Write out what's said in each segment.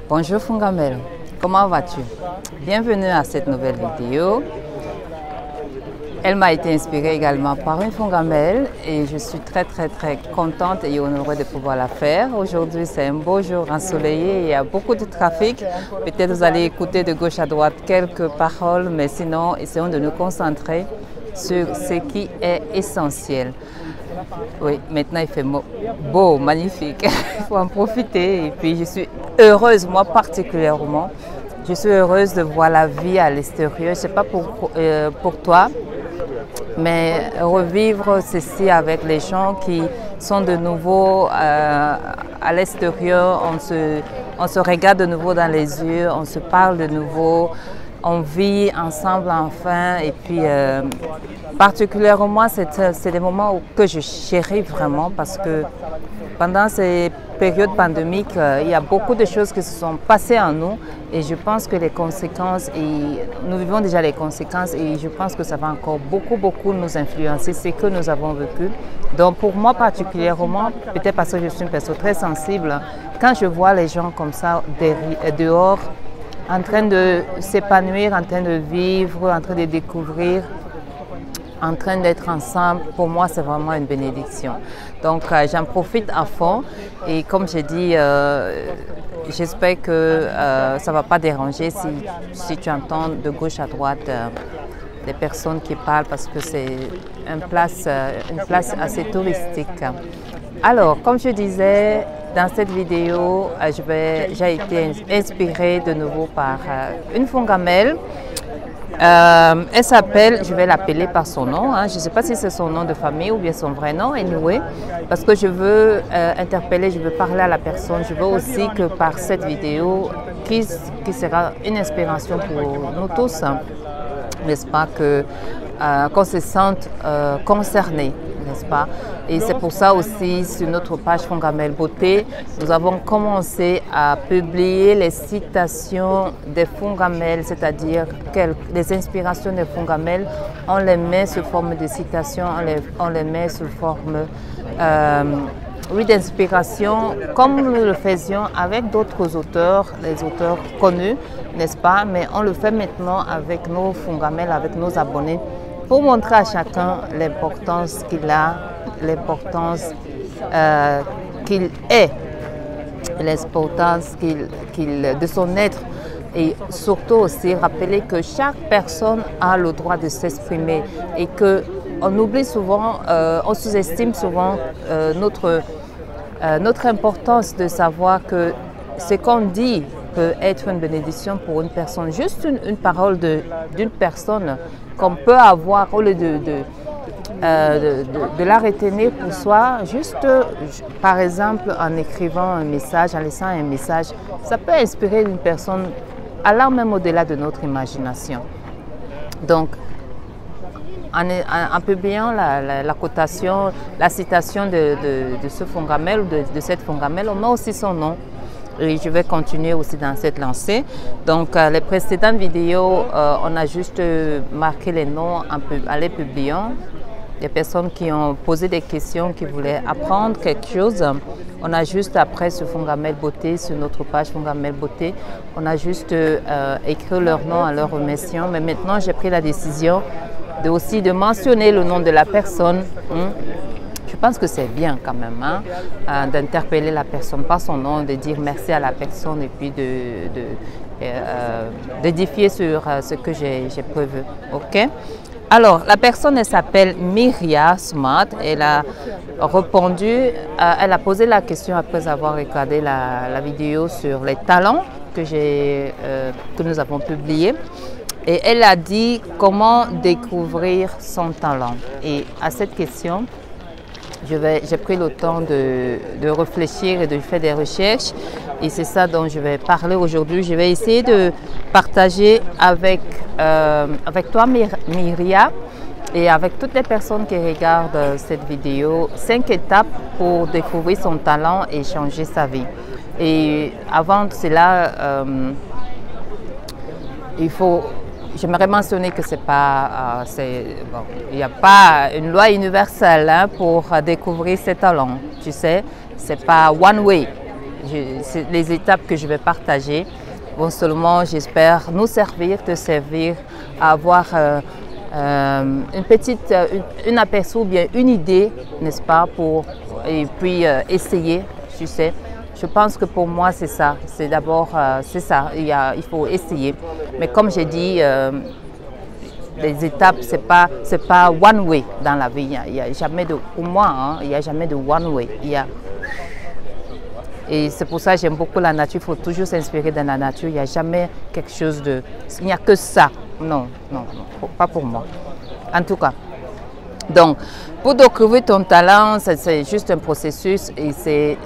Bonjour Fungamel, comment vas-tu? Bienvenue à cette nouvelle vidéo. Elle m'a été inspirée également par une Fungamel et je suis très contente et honorée de pouvoir la faire. Aujourd'hui c'est un beau jour ensoleillé, il y a beaucoup de trafic. Peut-être vous allez écouter de gauche à droite quelques paroles, mais sinon essayons de nous concentrer sur ce qui est essentiel. Oui, maintenant il fait beau, magnifique, il faut en profiter et puis je suis heureuse, moi particulièrement, je suis heureuse de voir la vie à l'extérieur, je ne sais pas pour toi, mais revivre ceci avec les gens qui sont de nouveau à l'extérieur, on se regarde de nouveau dans les yeux, on se parle de nouveau, on vit ensemble enfin et puis particulièrement c'est des moments que je chéris vraiment parce que pendant ces périodes pandémiques, il y a beaucoup de choses qui se sont passées en nous et je pense que les conséquences, et nous vivons déjà les conséquences et je pense que ça va encore beaucoup nous influencer, ce que nous avons vécu. Donc pour moi particulièrement, peut-être parce que je suis une personne très sensible, quand je vois les gens comme ça dehors, en train de s'épanouir, en train de vivre, en train de découvrir, en train d'être ensemble, pour moi c'est vraiment une bénédiction. Donc j'en profite à fond et comme j'ai dit, j'espère que ça ne va pas déranger si tu entends de gauche à droite des personnes qui parlent parce que c'est une place assez touristique. Alors, comme je disais, dans cette vidéo, j'ai été inspirée de nouveau par une Fungamel. Elle s'appelle, je vais l'appeler par son nom, hein. Je ne sais pas si c'est son nom de famille ou bien son vrai nom, anyway, parce que je veux interpeller, je veux parler à la personne. Je veux aussi que par cette vidéo, qui sera une inspiration pour nous tous, hein, n'est-ce pas, qu'on se sente concernés, n'est-ce pas? Et c'est pour ça aussi, sur notre page Fungamel Beauté, nous avons commencé à publier les citations des Fungamel, c'est-à-dire les inspirations des Fungamel, on les met sous forme de citations, on les met sous forme d'inspiration, comme nous le faisions avec d'autres auteurs, les auteurs connus, n'est-ce pas? Mais on le fait maintenant avec nos Fungamel, avec nos abonnés, pour montrer à chacun l'importance qu'il a, l'importance qu'il est, l'importance de son être et surtout aussi rappeler que chaque personne a le droit de s'exprimer et qu'on oublie souvent, on sous-estime souvent notre importance de savoir que ce qu'on dit peut être une bénédiction pour une personne. Juste une parole d'une personne qu'on peut avoir au lieu de la retenir pour soi, juste par exemple en écrivant un message, en laissant un message, ça peut inspirer une personne allant même au-delà de notre imagination. Donc, en publiant la cotation, la citation de ce Fungamel ou de cette Fungamel, on met aussi son nom. Et je vais continuer aussi dans cette lancée. Donc, les précédentes vidéos, on a juste marqué les noms en les publiant. Des personnes qui ont posé des questions, qui voulaient apprendre quelque chose. On a juste après sur Fungamel Beauté, sur notre page Fungamel Beauté, on a juste écrit leur nom en leur remerciant. Mais maintenant, j'ai pris la décision aussi de mentionner le nom de la personne. Je pense que c'est bien quand même d'interpeller la personne par son nom, de dire merci à la personne et puis d'édifier sur ce que j'ai prévu. Ok? Alors, la personne, elle s'appelle Myria Smart. Elle a répondu, elle a posé la question après avoir regardé la vidéo sur les talents que nous avons publié. Et elle a dit comment découvrir son talent. Et à cette question, j'ai pris le temps de réfléchir et de faire des recherches et c'est ça dont je vais parler aujourd'hui. Je vais essayer de partager avec toi Myria et avec toutes les personnes qui regardent cette vidéo 5 étapes pour découvrir son talent et changer sa vie. Et avant cela, j'aimerais mentionner que il n'y a pas une loi universelle pour découvrir ses talents. Tu sais, c'est pas one way. Les étapes que je vais partager vont seulement, j'espère, nous servir, te servir à avoir un aperçu ou bien une idée, n'est-ce pas, et puis essayer, tu sais. Je pense que pour moi, c'est ça. C'est d'abord, c'est ça, il faut essayer. Mais comme j'ai dit, les étapes, c'est pas one way dans la vie. Il y a jamais de, pour moi, hein, il n'y a jamais de one way. Et c'est pour ça que j'aime beaucoup la nature. Il faut toujours s'inspirer de la nature. Il n'y a jamais quelque chose de... Il n'y a que ça. Non, non, non, pas pour moi. En tout cas. Donc, pour découvrir ton talent, c'est juste un processus. Et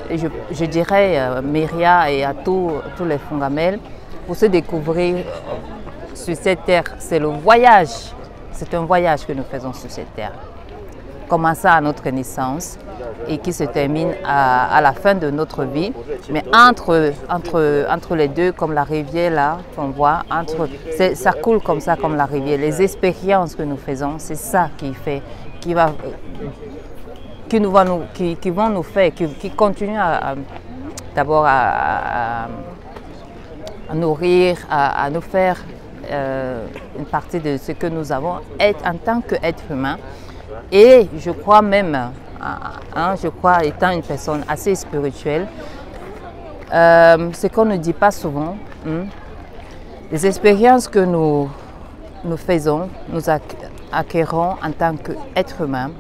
je dirais, Myria et à tous les Fongamels, pour se découvrir sur cette terre, c'est le voyage. C'est un voyage que nous faisons sur cette terre. Commençant à notre naissance et qui se termine à la fin de notre vie. Mais entre les deux, comme la rivière là, qu'on voit, ça coule comme ça, comme la rivière. Les expériences que nous faisons, c'est ça qui vont nous faire, qui continuent d'abord à nourrir, à nous faire une partie de ce que nous avons en tant qu'être humain. Et je crois même, étant une personne assez spirituelle, ce qu'on ne dit pas souvent, les expériences que nous faisons, nous acquérons en tant qu'être humain,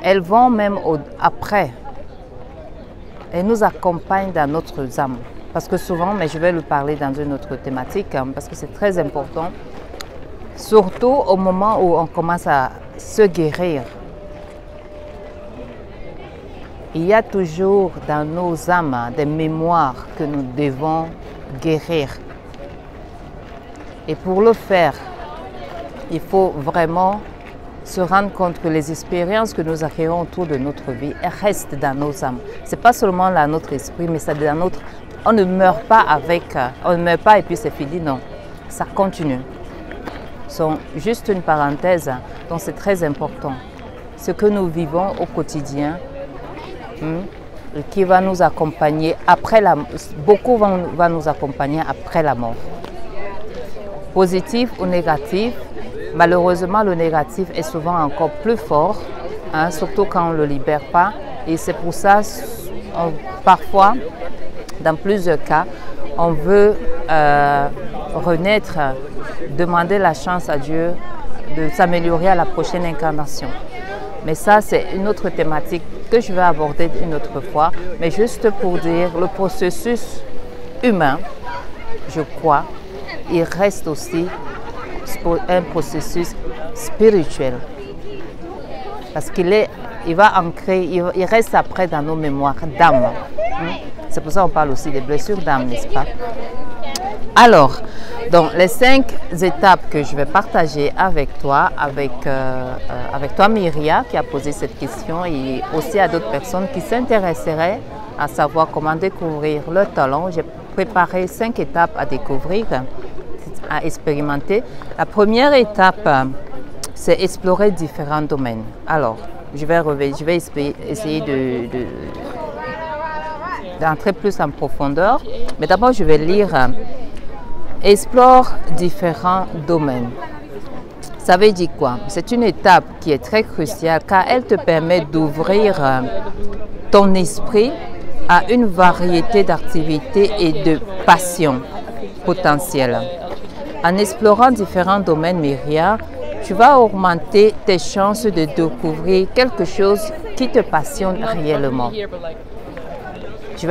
elles vont même après. Elles nous accompagnent dans notre âme. Parce que souvent, mais je vais le parler dans une autre thématique, parce que c'est très important, surtout au moment où on commence à se guérir. Il y a toujours dans nos âmes des mémoires que nous devons guérir. Et pour le faire, il faut vraiment se rendre compte que les expériences que nous acquérons autour de notre vie, elles restent dans nos âmes. Ce n'est pas seulement dans notre esprit, mais c'est dans notre... On ne meurt pas on ne meurt pas et puis c'est fini, non. Ça continue. Sont juste une parenthèse, donc c'est très important. Ce que nous vivons au quotidien, qui va nous accompagner après la mort. Beaucoup vont nous accompagner après la mort. Positif ou négatif, malheureusement le négatif est souvent encore plus fort, surtout quand on ne le libère pas. Et c'est pour ça, parfois, dans plusieurs cas, on veut renaître, demander la chance à Dieu de s'améliorer à la prochaine incarnation. Mais ça, c'est une autre thématique que je vais aborder une autre fois. Mais juste pour dire, le processus humain, je crois, il reste aussi un processus spirituel. Parce qu'il va ancrer, il reste après dans nos mémoires d'âme. C'est pour ça qu'on parle aussi des blessures d'âme, n'est-ce pas? Alors, donc les 5 étapes que je vais partager avec toi, avec toi Myria qui a posé cette question et aussi à d'autres personnes qui s'intéresseraient à savoir comment découvrir leur talent. J'ai préparé 5 étapes à découvrir, à expérimenter. La première étape, c'est explorer différents domaines. Alors, je vais essayer d'entrer plus en profondeur, mais d'abord je vais lire explore différents domaines. Ça veut dire quoi? C'est une étape qui est très cruciale car elle te permet d'ouvrir ton esprit à une variété d'activités et de passions potentielles. En explorant différents domaines, Myria, tu vas augmenter tes chances de découvrir quelque chose qui te passionne réellement. Je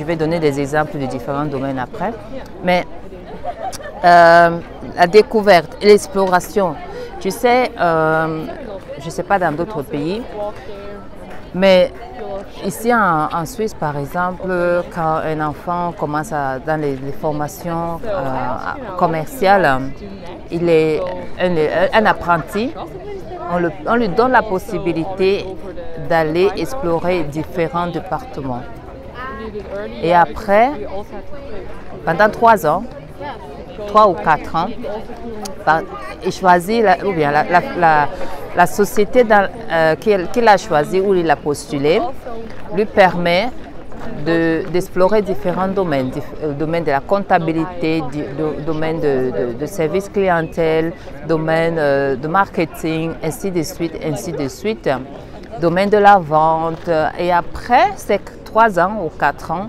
vais donner des exemples de différents domaines après, mais la découverte et l'exploration, tu sais, je ne sais pas dans d'autres pays, mais ici en Suisse par exemple, quand un enfant commence dans les formations commerciales, il est un apprenti, on lui donne la possibilité d'aller explorer différents départements. Et après, pendant 3 ans, 3 ou 4 ans, il choisit la société qu'il a choisie ou il a postulé lui permet d'explorer différents domaines, le domaine de la comptabilité, domaine de service clientèle, domaine de marketing, ainsi de suite, domaine de la vente. Et après ces 3 ans ou 4 ans,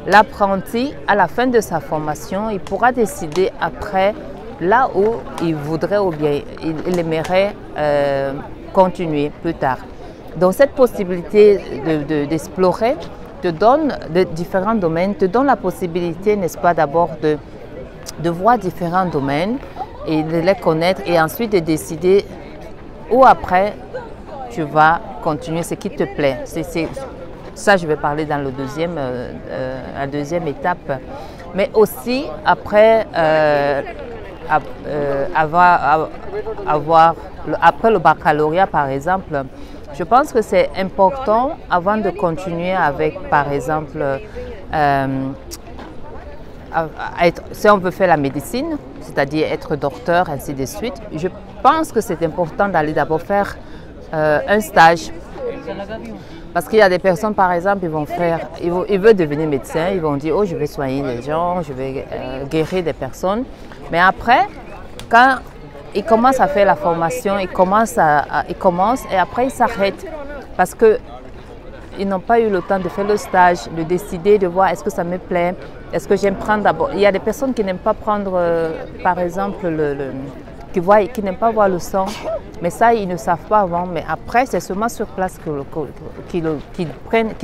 l'apprenti, à la fin de sa formation, il pourra décider après là où il voudrait ou bien il aimerait continuer plus tard. Donc cette possibilité d'explorer te donne de différents domaines, te donne la possibilité, n'est-ce pas, d'abord de voir différents domaines et de les connaître et ensuite de décider où après tu vas continuer ce qui te plaît. Ça, je vais parler dans la deuxième étape. Mais aussi, après, après le baccalauréat, par exemple, je pense que c'est important, avant de continuer avec, par exemple, si on veut faire la médecine, c'est-à-dire être docteur, ainsi de suite, je pense que c'est important d'aller d'abord faire un stage. Parce qu'il y a des personnes, par exemple, ils veulent devenir médecin, ils vont dire, oh, je vais soigner les gens, je vais guérir des personnes. Mais après, quand ils commencent à faire la formation, ils commencent et après ils s'arrêtent parce qu'ils n'ont pas eu le temps de faire le stage, de décider, de voir est-ce que ça me plaît, est-ce que j'aime prendre d'abord. Il y a des personnes qui n'aiment pas prendre, par exemple, qui n'aiment pas voir le sang, mais ça, ils ne savent pas avant. Mais après, c'est seulement sur place qu'ils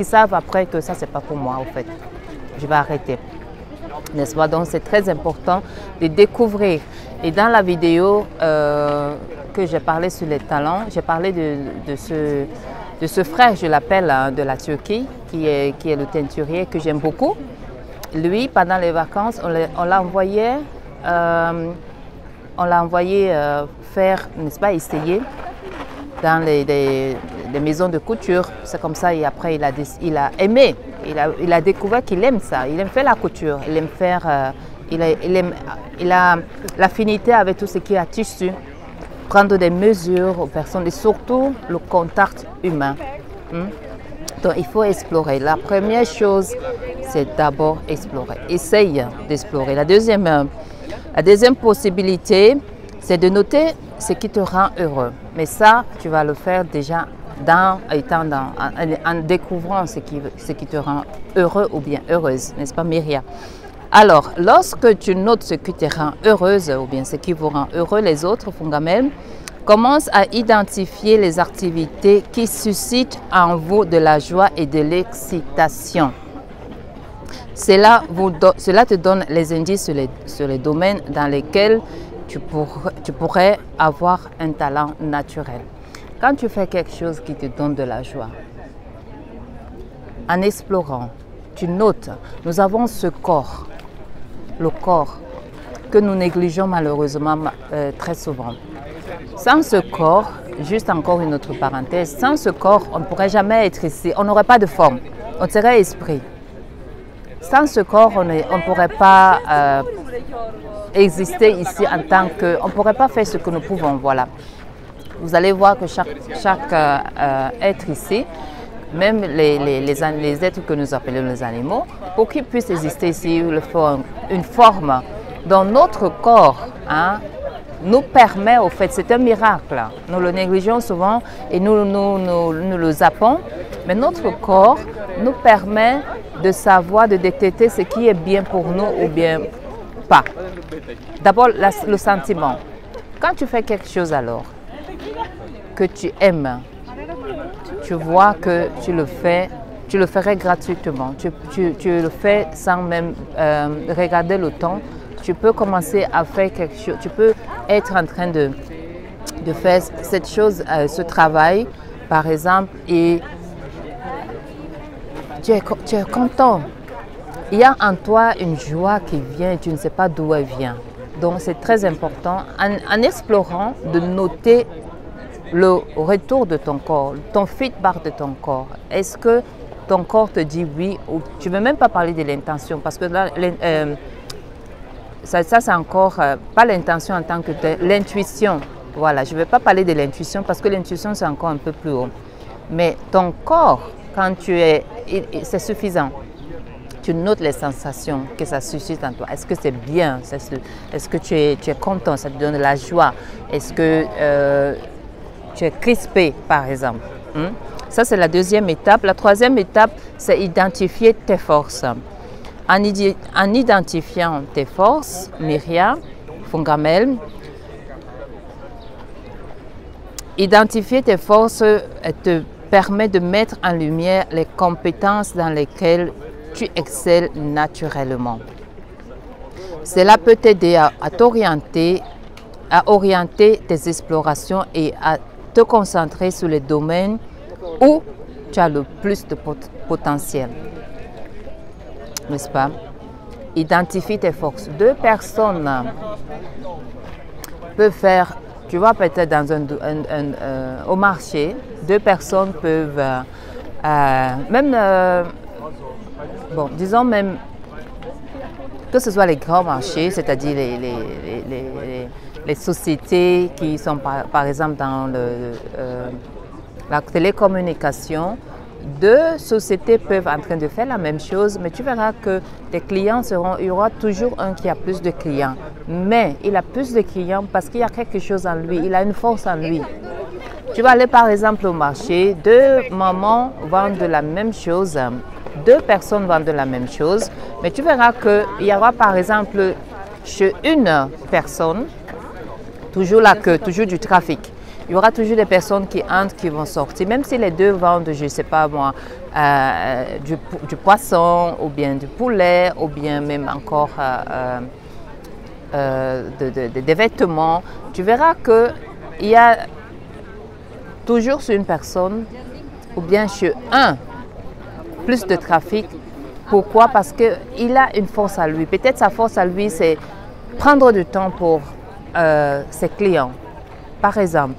savent après que ça, c'est pas pour moi, en fait. Je vais arrêter. N'est-ce pas? Donc, c'est très important de découvrir. Et dans la vidéo que j'ai parlé sur les talents, j'ai parlé de ce frère, je l'appelle, hein, de la Turquie, qui est le teinturier, que j'aime beaucoup. Lui, pendant les vacances, on l'a envoyé faire, n'est-ce pas, essayer dans des maisons de couture. C'est comme ça, et après, il a aimé. Il a découvert qu'il aime ça. Il aime faire la couture. Il aime faire... il a l'affinité avec tout ce qui est à tissu. Prendre des mesures aux personnes et surtout le contact humain. Donc, il faut explorer. La première chose, c'est d'abord explorer. Essaye d'explorer. La deuxième possibilité, c'est de noter ce qui te rend heureux. Mais ça, tu vas le faire déjà en découvrant ce qui te rend heureux ou bien heureuse, n'est-ce pas, Myria? Alors, lorsque tu notes ce qui te rend heureuse ou bien ce qui vous rend heureux, les autres, Fungamel, commence à identifier les activités qui suscitent en vous de la joie et de l'excitation. Cela te donne les indices sur les domaines dans lesquels tu pourrais avoir un talent naturel. Quand tu fais quelque chose qui te donne de la joie, en explorant, tu notes, nous avons ce corps, le corps, que nous négligeons malheureusement très souvent. Sans ce corps, juste encore une autre parenthèse, sans ce corps, on ne pourrait jamais être ici, on n'aurait pas de forme, on serait esprit. Sans ce corps, on ne pourrait pas exister ici en tant que... On ne pourrait pas faire ce que nous pouvons, voilà. Vous allez voir que chaque être ici, même les êtres que nous appelons les animaux, pour qu'ils puissent exister ici, il faut une forme dont notre corps nous permet, au fait, c'est un miracle. Nous le négligeons souvent et nous le zappons, mais notre corps nous permet de savoir, de détecter ce qui est bien pour nous ou bien pas. D'abord, le sentiment. Quand tu fais quelque chose alors, que tu aimes, tu vois que tu le ferais gratuitement, tu le fais sans même regarder le temps, tu peux commencer à faire quelque chose, tu peux être en train de faire cette chose, ce travail, par exemple, et tu es content. Il y a en toi une joie qui vient et tu ne sais pas d'où elle vient. Donc c'est très important, en explorant, de noter le retour de ton corps, ton feedback de ton corps. Est-ce que ton corps te dit oui ou tu ne veux même pas parler de l'intention parce que là, ça c'est encore pas l'intention en tant que l'intuition. Voilà, je ne vais pas parler de l'intuition parce que l'intuition c'est encore un peu plus haut. Mais ton corps quand c'est suffisant. Tu notes les sensations que ça suscite en toi. Est-ce que c'est bien? Est-ce que tu es content? Ça te donne de la joie? Est-ce que tu es crispé, par exemple? Ça, c'est la deuxième étape. La troisième étape, c'est identifier tes forces. En identifiant tes forces, Myria Fongamel, identifier tes forces te permet de mettre en lumière les compétences dans lesquelles tu excelles naturellement. Cela peut t'aider à orienter tes explorations et à te concentrer sur les domaines où tu as le plus de potentiel. N'est-ce pas? Identifie tes forces. Deux personnes peuvent faire, tu vois, peut-être dans au marché, deux personnes peuvent bon, disons même que ce soit les grands marchés, c'est-à-dire les sociétés qui sont par exemple dans la télécommunication. Deux sociétés peuvent en train de faire la même chose, mais tu verras que tes clients il y aura toujours un qui a plus de clients. Mais il a plus de clients parce qu'il y a quelque chose en lui, il a une force en lui. Tu vas aller par exemple au marché, deux mamans vendent de la même chose, deux personnes vendent de la même chose, mais tu verras qu'il y aura par exemple chez une personne, toujours la queue, toujours du trafic. Il y aura toujours des personnes qui entrent, qui vont sortir, même si les deux vendent, je ne sais pas moi, du poisson, ou bien du poulet, ou bien même encore des vêtements. Tu verras qu'il y a toujours sur une personne, ou bien chez un, plus de trafic. Pourquoi? Parce qu'il a une force à lui. Peut-être sa force à lui, c'est prendre du temps pour ses clients. Par exemple,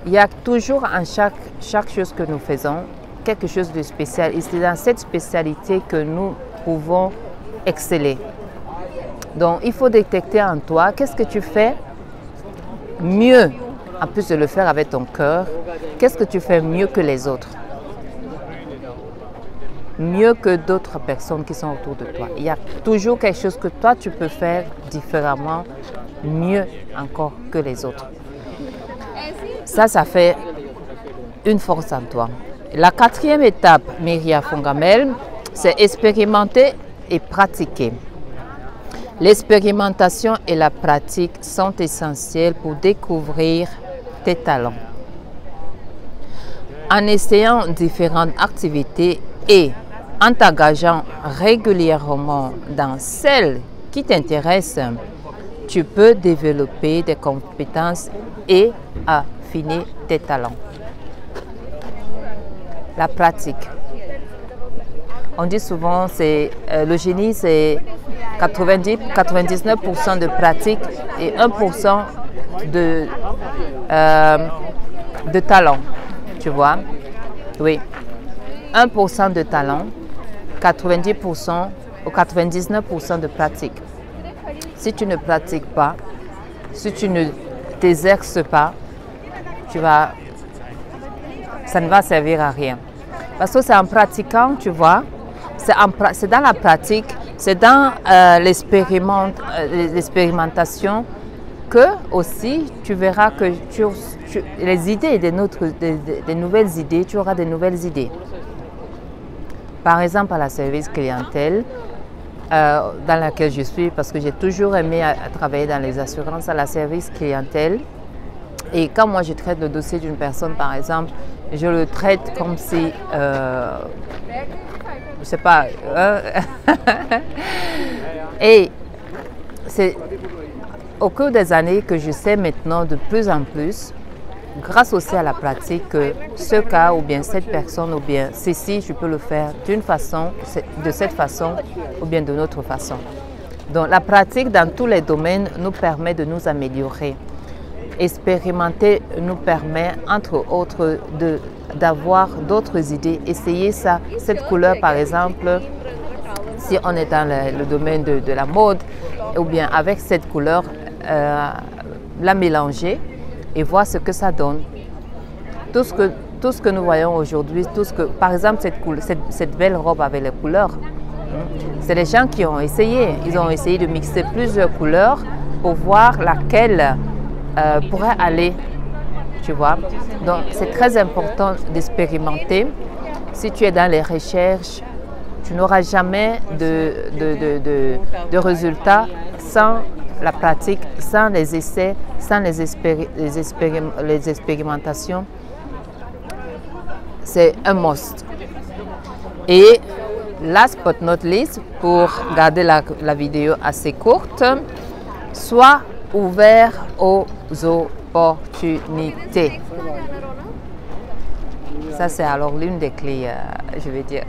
il y a toujours en chaque chose que nous faisons quelque chose de spécial. Et c'est dans cette spécialité que nous pouvons exceller. Donc, il faut détecter en toi qu'est-ce que tu fais mieux, en plus de le faire avec ton cœur, qu'est-ce que tu fais mieux que les autres, mieux que d'autres personnes qui sont autour de toi. Il y a toujours quelque chose que toi, tu peux faire différemment, mieux encore que les autres. Ça fait une force en toi. La quatrième étape, Myria Fongamel, c'est expérimenter et pratiquer. L'expérimentation et la pratique sont essentielles pour découvrir tes talents. En essayant différentes activités et en t'engageant régulièrement dans celles qui t'intéressent, tu peux développer des compétences et affiner tes talents. La pratique. On dit souvent que le génie, c'est 99% de pratique et 1% de talent. Tu vois? Oui. 1% de talent, 90% ou 99% de pratique. Si tu ne pratiques pas, si tu ne t'exerces pas, ça ne va servir à rien. Parce que c'est en pratiquant, tu vois, c'est dans la pratique, c'est dans l'expérimentation que aussi tu verras que les idées, des nouvelles idées, tu auras des nouvelles idées. Par exemple, à la service clientèle, dans laquelle je suis, parce que j'ai toujours aimé travailler dans les assurances, à la service clientèle. Et quand moi je traite le dossier d'une personne, par exemple, je le traite comme si, je sais pas, et c'est au cours des années que je sais maintenant de plus en plus, grâce aussi à la pratique, que ce cas ou bien cette personne ou bien ceci, je peux le faire d'une façon, de cette façon ou bien d'une autre façon. Donc la pratique dans tous les domaines nous permet de nous améliorer. Expérimenter nous permet, entre autres, d'avoir d'autres idées. Essayer cette couleur, par exemple, si on est dans le domaine de la mode, ou bien avec cette couleur, la mélanger et voir ce que ça donne. Tout ce que tout ce que nous voyons aujourd'hui, par exemple cette belle robe avec les couleurs, c'est les gens qui ont essayé. Ils ont essayé de mixer plusieurs couleurs pour voir laquelle pourrait aller, tu vois. Donc c'est très important d'expérimenter. Si tu es dans les recherches, tu n'auras jamais de résultats sans la pratique, sans les essais, sans les expérimentations. C'est un must. Et last but not least, pour garder la vidéo assez courte, sois ouvert aux opportunités. Ça, c'est alors l'une des clés, je vais dire.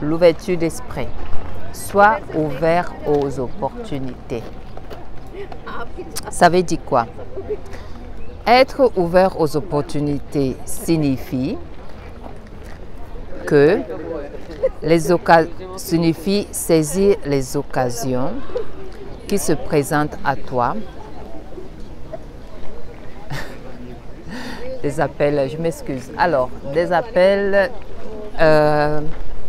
L'ouverture d'esprit. Sois ouvert aux opportunités. Ça veut dire quoi? Être ouvert aux opportunités signifie que signifie saisir les occasions qui se présentent à toi. Des appels, je m'excuse. Alors, des appels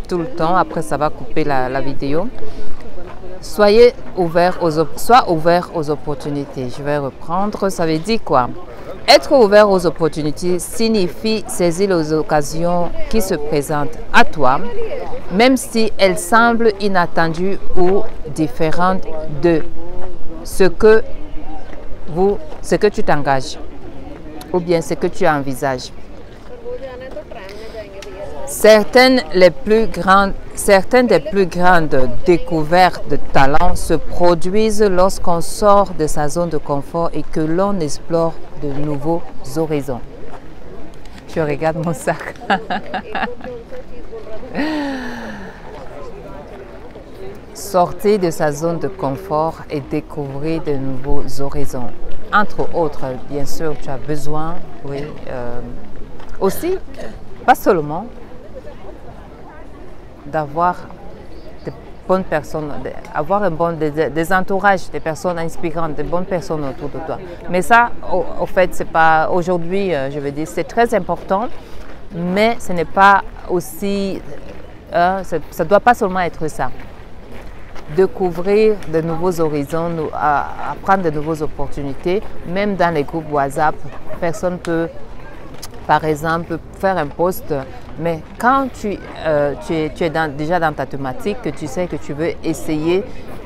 tout le temps, après ça va couper la vidéo. Sois ouvert aux opportunités. Je vais reprendre, ça veut dire quoi? Être ouvert aux opportunités signifie saisir les occasions qui se présentent à toi, même si elles semblent inattendues ou différentes de ce que tu t'engages ou bien ce que tu envisages. Certaines des plus grandes découvertes de talent se produisent lorsqu'on sort de sa zone de confort et que l'on explore de nouveaux horizons. Je regarde mon sac. Sortir de sa zone de confort et découvrir de nouveaux horizons. Entre autres, bien sûr, tu as besoin, oui, aussi, pas seulement, d'avoir de bonnes personnes, avoir des entourages, des personnes inspirantes, de bonnes personnes autour de toi. Mais ça, au fait, c'est pas aujourd'hui, je veux dire, c'est très important, mais ce n'est pas aussi, ça ne doit pas seulement être ça. Découvrir de nouveaux horizons, apprendre de nouvelles opportunités, même dans les groupes WhatsApp, personne peut, par exemple, faire un post, mais quand tu es déjà dans ta thématique, que tu sais que tu veux essayer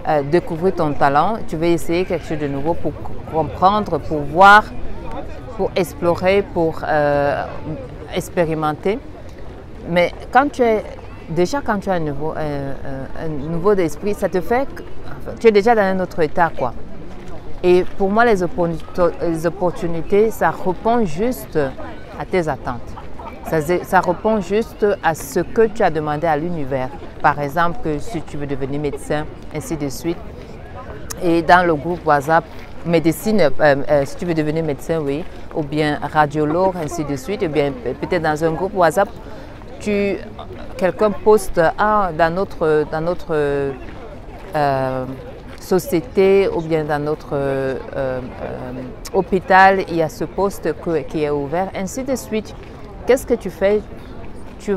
de découvrir ton talent, tu veux essayer quelque chose de nouveau pour comprendre, pour voir, pour explorer, pour expérimenter. Mais quand tu es quand tu as un nouveau d'esprit, ça te fait que tu es déjà dans un autre état, quoi. Et pour moi, les opportunités, ça répond juste à tes attentes. Ça répond juste à ce que tu as demandé à l'univers. Par exemple, que si tu veux devenir médecin, ainsi de suite. Et dans le groupe WhatsApp, médecine, si tu veux devenir médecin, oui, ou bien radiologue, ainsi de suite, ou bien peut-être dans un groupe WhatsApp, quelqu'un poste dans notre société ou bien dans notre hôpital, il y a ce poste qui est ouvert, ainsi de suite. Qu'est-ce que tu fais? Tu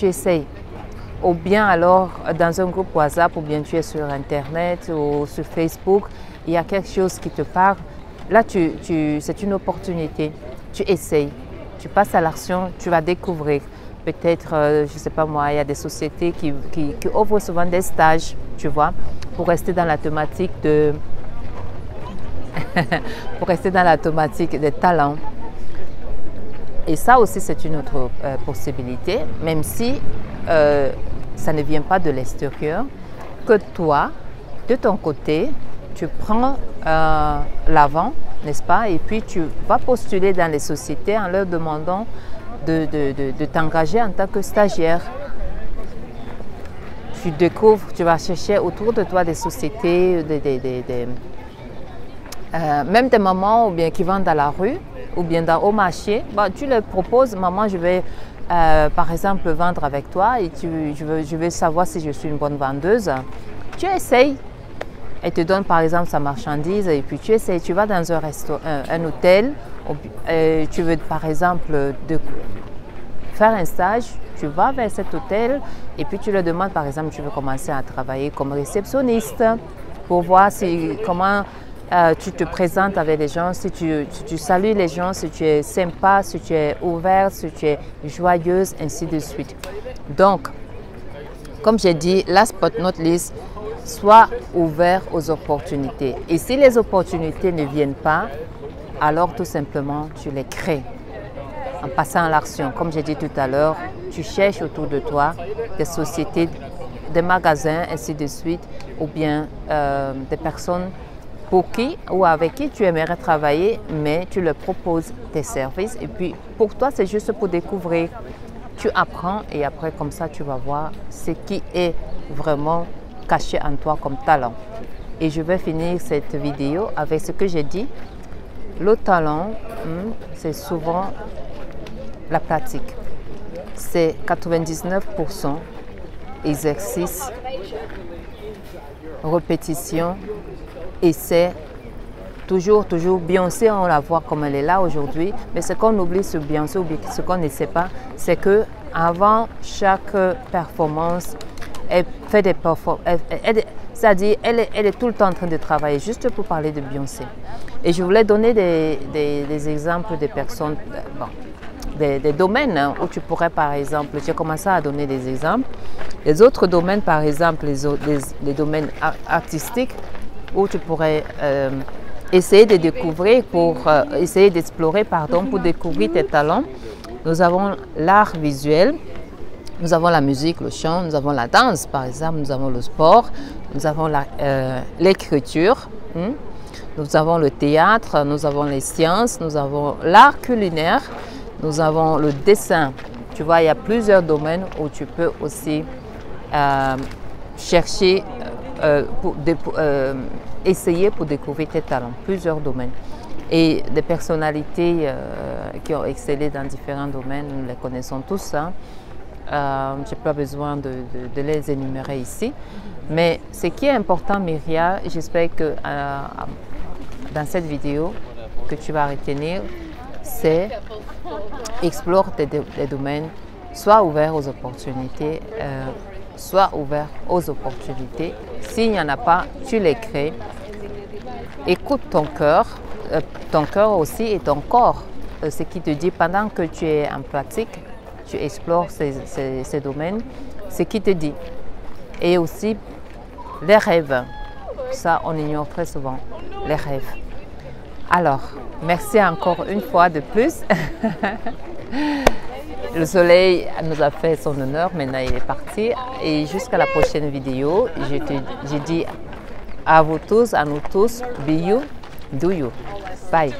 essayes. Ou bien alors dans un groupe WhatsApp, ou bien tu es sur Internet ou sur Facebook, il y a quelque chose qui te parle. Là, c'est une opportunité. Tu essayes. Tu passes à l'action, tu vas découvrir. Peut-être, je ne sais pas moi, il y a des sociétés qui offrent souvent des stages, tu vois, pour rester dans la thématique pour rester dans la thématique des talents. Et ça aussi, c'est une autre possibilité, même si ça ne vient pas de l'extérieur, que toi, de ton côté, tu prends l'avant, n'est-ce pas, et puis tu vas postuler dans les sociétés en leur demandant de t'engager en tant que stagiaire. Tu découvres, tu vas chercher autour de toi des sociétés, même des mamans ou bien qui vendent dans la rue ou bien au marché. Bah, tu leur proposes, maman, je vais par exemple vendre avec toi et je veux savoir si je suis une bonne vendeuse. Tu essayes. Elle te donne par exemple sa marchandise et puis tu essayes. Tu vas dans un hôtel Tu veux par exemple faire un stage, tu vas vers cet hôtel et puis tu leur demandes par exemple, tu veux commencer à travailler comme réceptionniste pour voir comment tu te présentes avec les gens, si tu salues les gens, si tu es sympa, si tu es ouverte, si tu es joyeuse, ainsi de suite. Donc, comme j'ai dit, last but not least, sois ouvert aux opportunités. Et si les opportunités ne viennent pas, alors tout simplement, tu les crées en passant à l'action. Comme j'ai dit tout à l'heure, tu cherches autour de toi des sociétés, des magasins, ainsi de suite, ou bien des personnes pour qui ou avec qui tu aimerais travailler, mais tu leur proposes tes services. Et puis, pour toi, c'est juste pour découvrir. Tu apprends et après, comme ça, tu vas voir ce qui est vraiment caché en toi comme talent. Et je vais finir cette vidéo avec ce que j'ai dit. Le talent, c'est souvent la pratique. C'est 99% exercice, répétition, essai. Toujours Beyoncé, on la voit comme elle est là aujourd'hui. Mais ce qu'on oublie sur Beyoncé, ou ce qu'on ne sait pas, c'est que avant chaque performance, elle fait des performances. C'est-à-dire, elle est tout le temps en train de travailler, juste pour parler de Beyoncé. Et je voulais donner des exemples de personnes, des domaines où tu pourrais, par exemple, j'ai commencé à donner des exemples. Les autres domaines, par exemple, les domaines artistiques, où tu pourrais essayer de découvrir, essayer d'explorer, pour découvrir tes talents. Nous avons l'art visuel, nous avons la musique, le chant, nous avons la danse, par exemple, nous avons le sport, nous avons l'écriture, nous avons le théâtre, nous avons les sciences, nous avons l'art culinaire, nous avons le dessin. Tu vois, il y a plusieurs domaines où tu peux aussi chercher, essayer pour découvrir tes talents, plusieurs domaines. Et des personnalités qui ont excellé dans différents domaines, nous les connaissons tous. Hein. Je n'ai pas besoin de les énumérer ici. Mais ce qui est important, Myria, j'espère que dans cette vidéo, que tu vas retenir, c'est explore tes domaines, sois ouvert aux opportunités, S'il n'y en a pas, tu les crées. Écoute ton cœur aussi et ton corps, ce qui te dit pendant que tu es en pratique, tu explores ces domaines, ce qui te dit. Et aussi les rêves, ça on ignore très souvent, les rêves. Alors, merci encore une fois de plus. Le soleil nous a fait son honneur, maintenant il est parti. Et jusqu'à la prochaine vidéo, je dis à vous tous, à nous tous, be you, do you. Bye.